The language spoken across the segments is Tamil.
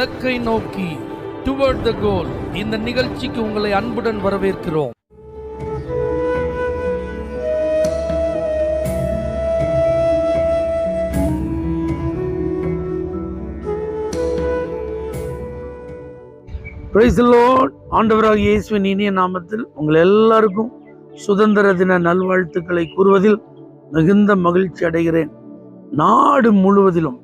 இலக்கை நோக்கி டுவர்ட் த கோல். இந்த நிகழ்ச்சிக்கு உங்களை அன்புடன் வரவேற்கிறோம். Praise the Lord. ஆண்டவராகிய இயேசுவின் இனிய நாமத்தில் உங்கள் எல்லாருக்கும் சுதந்திர தின நல்வாழ்த்துக்களை கூறுவதில் மிகுந்த மகிழ்ச்சி அடைகிறேன். நாடு முழுவதிலும்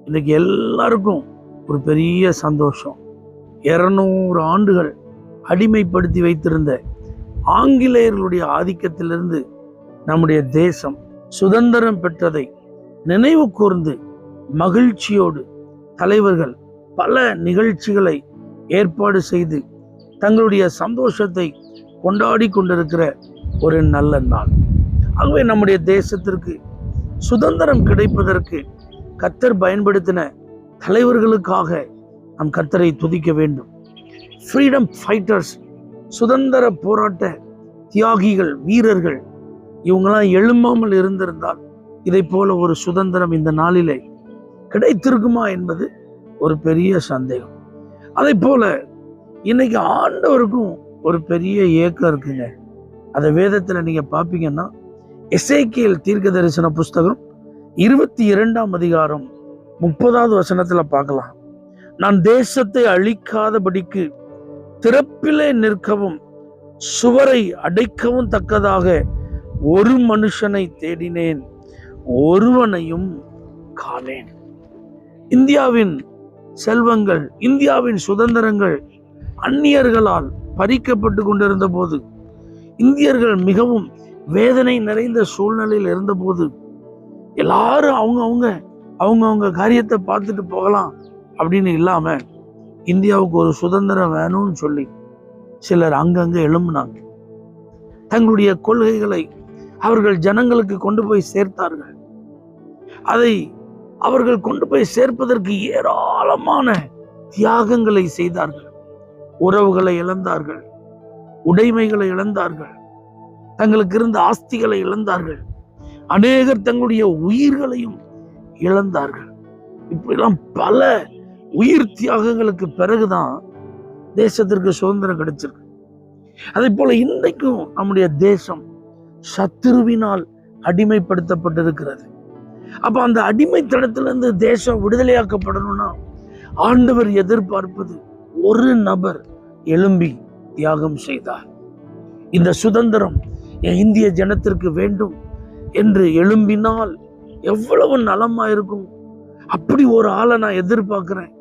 இன்னைக்கு எல்லாருக்கும் ஒரு பெரிய சந்தோஷம். 200 ஆண்டுகள் அடிமைப்படுத்தி வைத்திருந்த ஆங்கிலேயர்களுடைய ஆதிக்கத்திலிருந்து நம்முடைய தேசம் சுதந்திரம் பெற்றதை நினைவு கூர்ந்து மகிழ்ச்சியோடு தலைவர்கள் பல நிகழ்ச்சிகளை ஏற்பாடு செய்து தங்களுடைய சந்தோஷத்தை கொண்டாடி கொண்டிருக்கிற ஒரு நல்ல நாள். ஆகவே நம்முடைய தேசத்திற்கு சுதந்திரம் கிடைப்பதற்கு கர்த்தர் பயன்படுத்தின தலைவர்களுக்காக நாம் கர்த்தரை துதிக்க வேண்டும். ஃப்ரீடம் ஃபைட்டர்ஸ், சுதந்திர போராட்ட தியாகிகள், வீரர்கள், இவங்களாம் எழும்பாமல் இருந்திருந்தால் இதை போல ஒரு சுதந்திரம் இந்த நாளிலே கிடைத்திருக்குமா என்பது ஒரு பெரிய சந்தேகம். அதை போல இன்னைக்கு ஆண்டவருக்கும் ஒரு பெரிய ஏக்கம் இருக்குங்க. அதை வேதத்தில் நீங்க பார்ப்பீங்கன்னா எசேக்கியேல் தீர்க்க தரிசன புஸ்தகம் 22ஆம் அதிகாரம் 30வது வசனத்துல பார்க்கலாம். நான் தேசத்தை அழிக்காதபடிக்கு திறப்பிலே நிற்கவும் சுவரை அடைக்கவும் தக்கதாக ஒரு மனுஷனை தேடினேன், ஒருவனையும் காணேன். இந்தியாவின் செல்வங்கள், இந்தியாவின் சுதந்திரங்கள் அந்நியர்களால் பறிக்கப்பட்டு கொண்டிருந்த போது, இந்தியர்கள் மிகவும் வேதனை நிறைந்த சூழ்நிலையில் இருந்தபோது, எல்லாரும் அவங்க காரியத்தை பார்த்துட்டு போகலாம் அப்படின்னு இல்லாம இந்தியாவுக்கு ஒரு சுதந்திரம் வேணும்னு சொல்லி சிலர் அங்கங்க எழும்பினாங்க. தங்களுடைய கொள்கைகளை அவர்கள் ஜனங்களுக்கு கொண்டு போய் சேர்த்தார்கள். அதை அவர்கள் கொண்டு போய் சேர்ப்பதற்கு ஏராளமான தியாகங்களை செய்தார்கள். உறவுகளை இழந்தார்கள், உடைமைகளை இழந்தார்கள், தங்களுக்கு இருந்த ஆஸ்திகளை இழந்தார்கள், அநேகர் தங்களுடைய உயிர்களையும் இழந்தார்கள். இப்படிலாம் பல உயிர் தியாகங்களுக்கு பிறகுதான் தேசத்திற்கு சுதந்திரம் கிடைச்சிருக்கு. அதே போல இன்றைக்கும் நம்முடைய தேசம் சத்துருவினால் அடிமைப்படுத்தப்பட்டிருக்கிறது. அப்ப அந்த அடிமைத்தனத்திலிருந்து தேசம் விடுதலையாக்கப்படணும்னா ஆண்டவர் எதிர்பார்ப்பது ஒரு நபர் எழும்பி தியாகம் செய்தார். இந்த சுதந்திரம் என் இந்திய ஜனத்திற்கு வேண்டும் என்று எழும்பினால் எவ்வளவு நலமா இருக்கும். அப்படி ஒரு ஆளை நான் எதிர்பார்க்கிறேன்,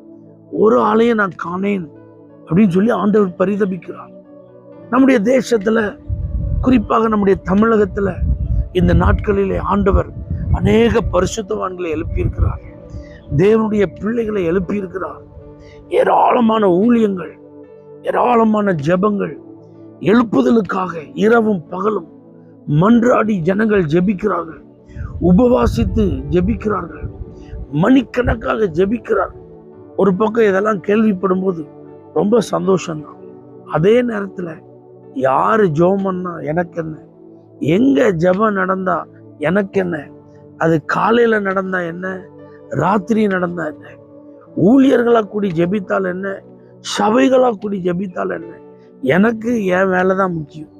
ஒரு ஆளையை நான் காணேன் அப்படின்னு சொல்லி ஆண்டவர் பரிதபிக்கிறார். நம்முடைய தேசத்துல, குறிப்பாக நம்முடைய தமிழகத்துல இந்த நாட்களிலே ஆண்டவர் அநேக பரிசுத்தவான்களை எழுப்பியிருக்கிறார், தேவனுடைய பிள்ளைகளை எழுப்பியிருக்கிறார். ஏராளமான ஊழியங்கள், ஏராளமான ஜெபங்கள், எழுப்புதலுக்காக இரவும் பகலும் மன்றாடி ஜனங்கள் ஜெபிக்கிறார்கள், உபவாசித்து ஜெபிக்கிறார்கள், மணிக்கணக்காக ஜெபிக்கிறார்கள். ஒரு பக்கம் இதெல்லாம் கேள்விப்படும் போது ரொம்ப சந்தோஷம்தான். அதே நேரத்துல யாரு ஜெபம் பண்ணா எனக்கு என்ன, எங்க ஜெபம் நடந்தா எனக்கு என்ன, அது காலையில நடந்தா என்ன, ராத்திரி நடந்தா என்ன, ஊழியர்களா கூடி ஜெபித்தால் என்ன, சபைகளா கூடி ஜெபித்தால் என்ன, எனக்கு என் வேலைதான் முக்கியம்,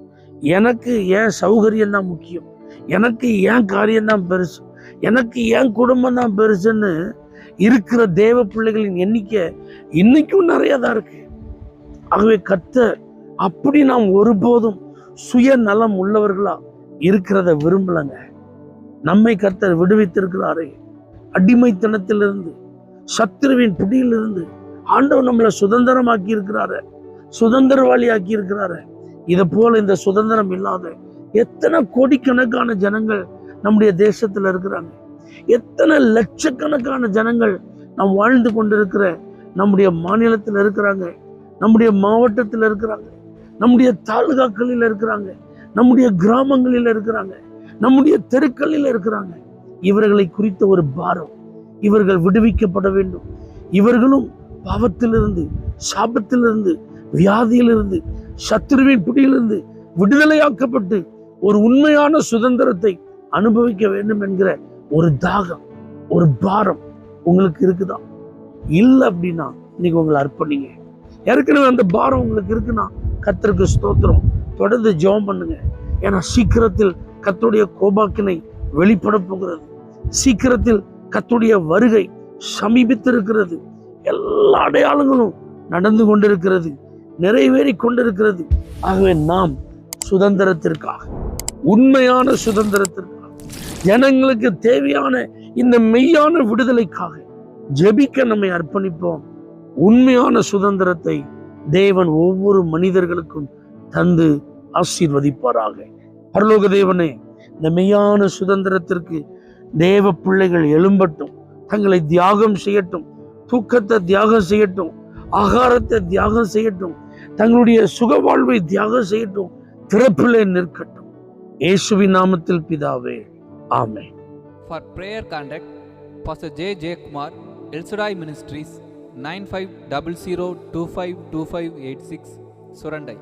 எனக்கு என் சௌகரியம் தான் முக்கியம், எனக்கு என் காரியம்தான் பெருசு, எனக்கு என் குடும்பம் தான் பெருசுன்னு இருக்கிற தேவ பிள்ளைகளின் எண்ணிக்கை இன்னைக்கும் நிறைய தான் இருக்கு. ஆகவே கர்த்தர் அப்படி நாம் ஒருபோதும் சுயநலம் உள்ளவர்களா இருக்கிறத விரும்பலங்க. நம்மை கர்த்தர் விடுவித்திருக்கிறாரே அடிமைத்தனத்திலிருந்து, சத்துருவின் பிடியிலிருந்து ஆண்டவர் நம்மளை சுதந்திரமாக்கி இருக்கிறாரு, சுதந்திரவாளி ஆக்கி இருக்கிறாரு. இதை போல இந்த சுதந்திரம் இல்லாத எத்தனை கோடிக்கணக்கான ஜனங்கள் நம்முடைய தேசத்துல இருக்கிறாங்க. எத்தனை லட்சக்கணக்கான ஜனங்கள் நாம் வாழ்ந்து கொண்டிருக்கிற நம்முடைய மாநிலத்தில் இருக்கிறாங்க, நம்முடைய மாவட்டத்தில் இருக்கிறாங்க, நம்முடைய தாலுகாக்களில் இருக்கிறாங்க, நம்முடைய கிராமங்களில் இருக்கிறாங்க, நம்முடைய தெருக்களில் இருக்கிறாங்க. இவர்களை குறித்த ஒரு பாரம், இவர்கள் விடுவிக்கப்பட வேண்டும். இவர்களும் பாவத்திலிருந்து, சாபத்திலிருந்து, வியாதியிலிருந்து, சத்துருவின் பிடியிலிருந்து விடுதலையாக்கப்பட்டு ஒரு உண்மையான சுதந்திரத்தை அனுபவிக்க வேண்டும் என்கிற ஒரு தாகம், ஒரு பாரம் உங்களுக்கு இருக்குதா? இல்லை அப்படின்னா இன்னைக்கு உங்களை அர்ப்பணிங்க. ஏற்கனவே அந்த பாரம் உங்களுக்கு இருக்குன்னா கர்த்தருக்கு ஸ்தோத்திரம். தொடர்ந்து ஜெபம் பண்ணுங்க. ஏன்னா சீக்கிரத்தில் கர்த்தருடைய கோபாக்கினை வெளிப்பட போகிறது. சீக்கிரத்தில் கர்த்தருடைய வருகை சமீபித்திருக்கிறது. எல்லா அடையாளங்களும் நடந்து கொண்டிருக்கிறது, நிறைவேறி கொண்டிருக்கிறது. ஆகவே நாம் சுதந்திரத்திற்காக, உண்மையான சுதந்திரத்திற்காக, ஜனங்களுக்கு தேவையான இந்த மெய்யான விடுதலைக்காக ஜெபிக்க நம்மை அர்ப்பணிப்போம். உண்மையான சுதந்திரத்தை தேவன் ஒவ்வொரு மனிதர்களுக்கும் தந்து ஆசீர்வதிப்பாராக. பரலோக தேவனே, இந்த மெய்யான சுதந்திரத்திற்கு தேவ பிள்ளைகள் எழும்பட்டும், தங்களை தியாகம் செய்யட்டும், தூக்கத்தை தியாகம் செய்யட்டும், ஆகாரத்தை தியாகம் செய்யட்டும், தங்களுடைய சுக வாழ்வை தியாகம் செய்யட்டும், திறப்பிலே நிற்கட்டும். இயேசுவின் நாமத்தில் பிதாவே, ஆமென். For prayer contact, Pastor J. J. Kumar, El Shaddai Ministries, 9500252586, Surandai.